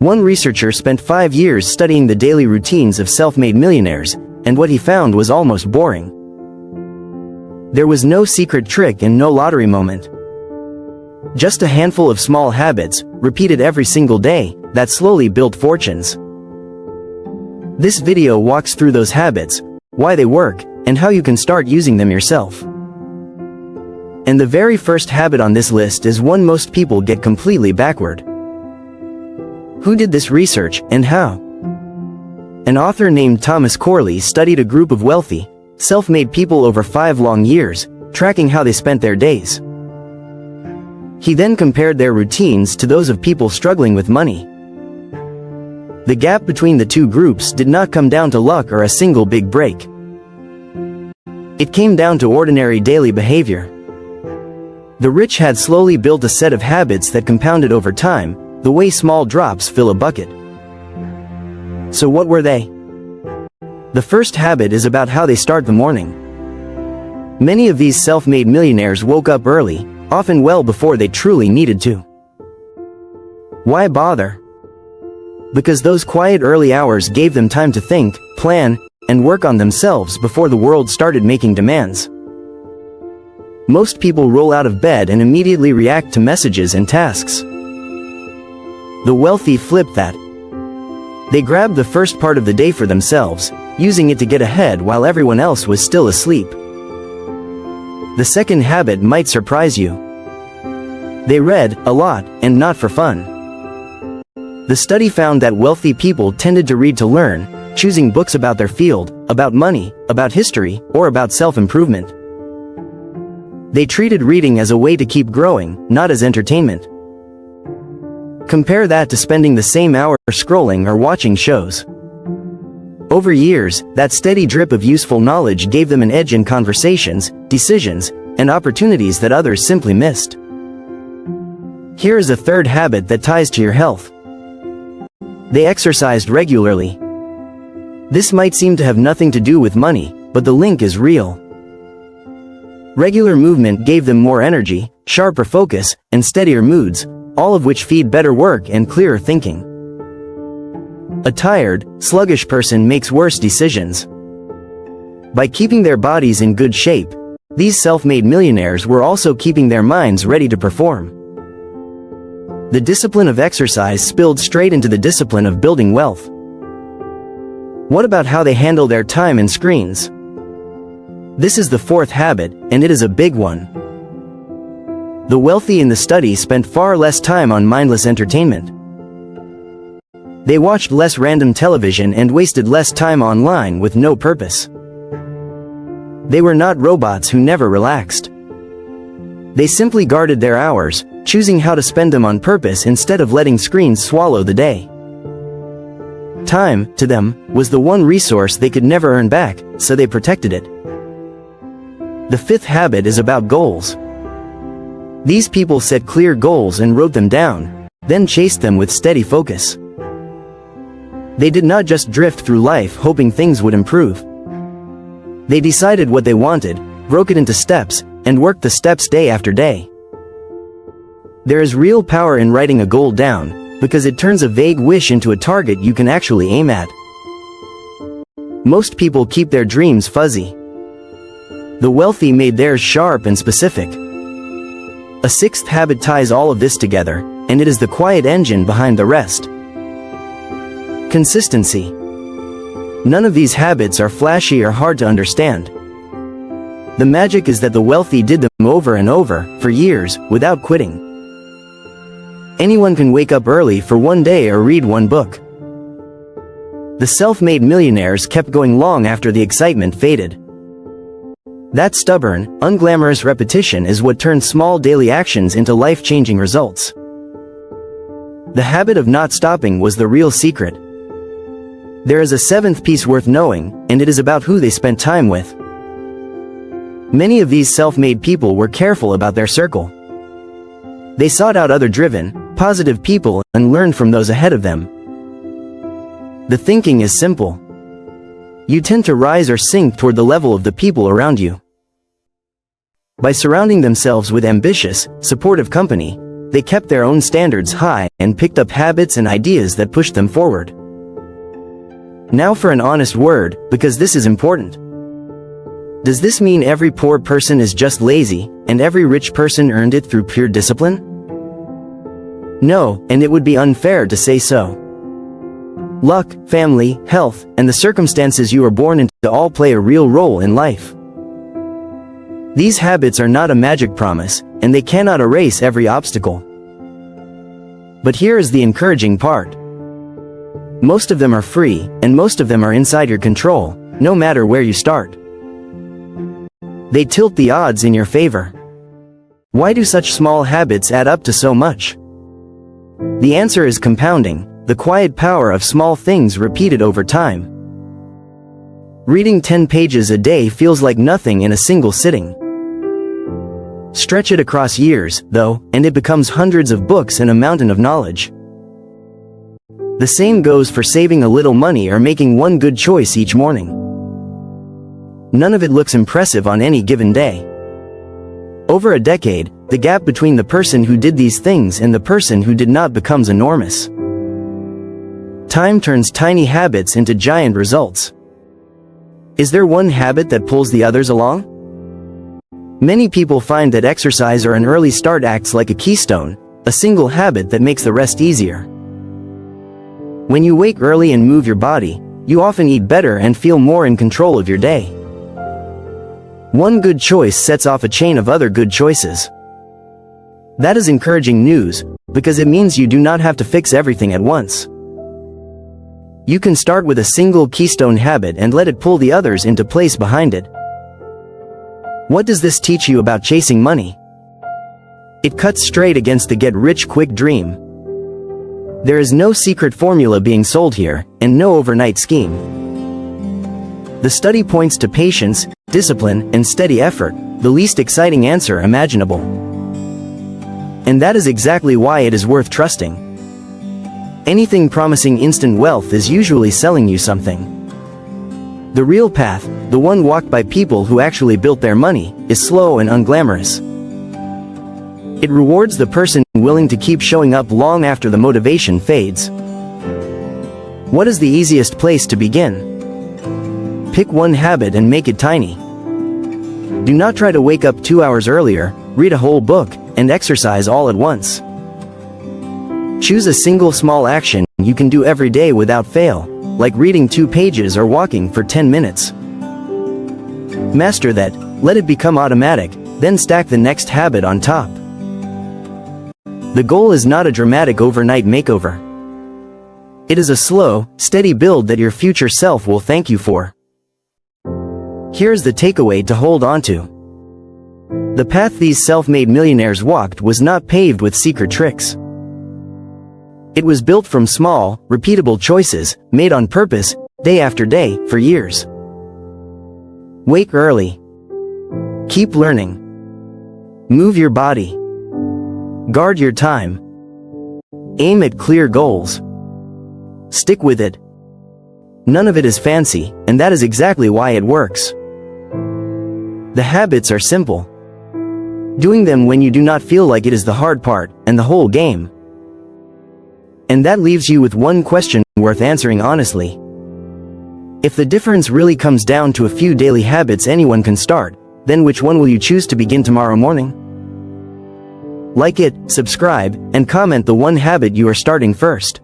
One researcher spent 5 years studying the daily routines of self-made millionaires, and what he found was almost boring. There was no secret trick and no lottery moment. Just a handful of small habits, repeated every single day, that slowly built fortunes. This video walks through those habits, why they work, and how you can start using them yourself. And the very first habit on this list is one most people get completely backward. Who did this research, and how? An author named Thomas Corley studied a group of wealthy, self-made people over 5 long years, tracking how they spent their days. He then compared their routines to those of people struggling with money. The gap between the two groups did not come down to luck or a single big break. It came down to ordinary daily behavior. The rich had slowly built a set of habits that compounded over time, the way small drops fill a bucket. So what were they? The first habit is about how they start the morning. Many of these self-made millionaires woke up early, often well before they truly needed to. Why bother? Because those quiet early hours gave them time to think, plan, and work on themselves before the world started making demands. Most people roll out of bed and immediately react to messages and tasks. The wealthy flip that. They grabbed the first part of the day for themselves, using it to get ahead while everyone else was still asleep. The second habit might surprise you. They read a lot, and not for fun. The study found that wealthy people tended to read to learn, choosing books about their field, about money, about history, or about self-improvement. They treated reading as a way to keep growing, not as entertainment. Compare that to spending the same hour scrolling or watching shows. Over years, that steady drip of useful knowledge gave them an edge in conversations, decisions, and opportunities that others simply missed. Here is a third habit that ties to your health. They exercised regularly. This might seem to have nothing to do with money, but the link is real. Regular movement gave them more energy, sharper focus, and steadier moods, all of which feed better work and clearer thinking. A tired, sluggish person makes worse decisions. By keeping their bodies in good shape, these self-made millionaires were also keeping their minds ready to perform. The discipline of exercise spilled straight into the discipline of building wealth. What about how they handle their time and screens? This is the fourth habit, and it is a big one. The wealthy in the study spent far less time on mindless entertainment. They watched less random television and wasted less time online with no purpose. They were not robots who never relaxed. They simply guarded their hours, choosing how to spend them on purpose instead of letting screens swallow the day. Time, to them, was the one resource they could never earn back, so they protected it. The fifth habit is about goals. These people set clear goals and wrote them down, then chased them with steady focus. They did not just drift through life hoping things would improve. They decided what they wanted, broke it into steps, and worked the steps day after day. There is real power in writing a goal down, because it turns a vague wish into a target you can actually aim at. Most people keep their dreams fuzzy. The wealthy made theirs sharp and specific. A sixth habit ties all of this together, and it is the quiet engine behind the rest. Consistency. None of these habits are flashy or hard to understand. The magic is that the wealthy did them over and over, for years, without quitting. Anyone can wake up early for one day or read one book. The self-made millionaires kept going long after the excitement faded. That stubborn, unglamorous repetition is what turned small daily actions into life-changing results. The habit of not stopping was the real secret. There is a seventh piece worth knowing, and it is about who they spent time with. Many of these self-made people were careful about their circle. They sought out other driven, positive people and learned from those ahead of them. The thinking is simple. You tend to rise or sink toward the level of the people around you. By surrounding themselves with ambitious, supportive company, They kept their own standards high and picked up habits and ideas that pushed them forward. Now for an honest word, because this is important. Does this mean every poor person is just lazy, and every rich person earned it through pure discipline? No, and it would be unfair to say so. Luck, family, health, and the circumstances you are born into all play a real role in life. These habits are not a magic promise, and they cannot erase every obstacle. But here is the encouraging part. Most of them are free, and most of them are inside your control, no matter where you start. They tilt the odds in your favor. Why do such small habits add up to so much? The answer is compounding, the quiet power of small things repeated over time. Reading 10 pages a day feels like nothing in a single sitting. Stretch it across years, though, and it becomes hundreds of books and a mountain of knowledge. The same goes for saving a little money or making one good choice each morning. None of it looks impressive on any given day. Over a decade, the gap between the person who did these things and the person who did not becomes enormous. Time turns tiny habits into giant results. Is there one habit that pulls the others along? Many people find that exercise or an early start acts like a keystone, a single habit that makes the rest easier. When you wake early and move your body, you often eat better and feel more in control of your day. One good choice sets off a chain of other good choices. That is encouraging news, because it means you do not have to fix everything at once. You can start with a single keystone habit and let it pull the others into place behind it. What does this teach you about chasing money? It cuts straight against the get-rich-quick dream. There is no secret formula being sold here, and no overnight scheme. The study points to patience, discipline, and steady effort, the least exciting answer imaginable. And that is exactly why it is worth trusting. Anything promising instant wealth is usually selling you something. The real path, the one walked by people who actually built their money, is slow and unglamorous. It rewards the person willing to keep showing up long after the motivation fades. What is the easiest place to begin? Pick one habit and make it tiny. Do not try to wake up 2 hours earlier, read a whole book, and exercise all at once. Choose a single small action you can do every day without fail, like reading 2 pages or walking for 10 minutes. Master that, let it become automatic, then stack the next habit on top. The goal is not a dramatic overnight makeover. It is a slow, steady build that your future self will thank you for. Here's the takeaway to hold on to. The path these self-made millionaires walked was not paved with secret tricks. It was built from small, repeatable choices, made on purpose, day after day, for years. Wake early. Keep learning. Move your body. Guard your time. Aim at clear goals. Stick with it. None of it is fancy, and that is exactly why it works. The habits are simple. Doing them when you do not feel like it is the hard part, and the whole game. And that leaves you with one question worth answering honestly. If the difference really comes down to a few daily habits anyone can start, then which one will you choose to begin tomorrow morning? Like it, subscribe, and comment the one habit you are starting first.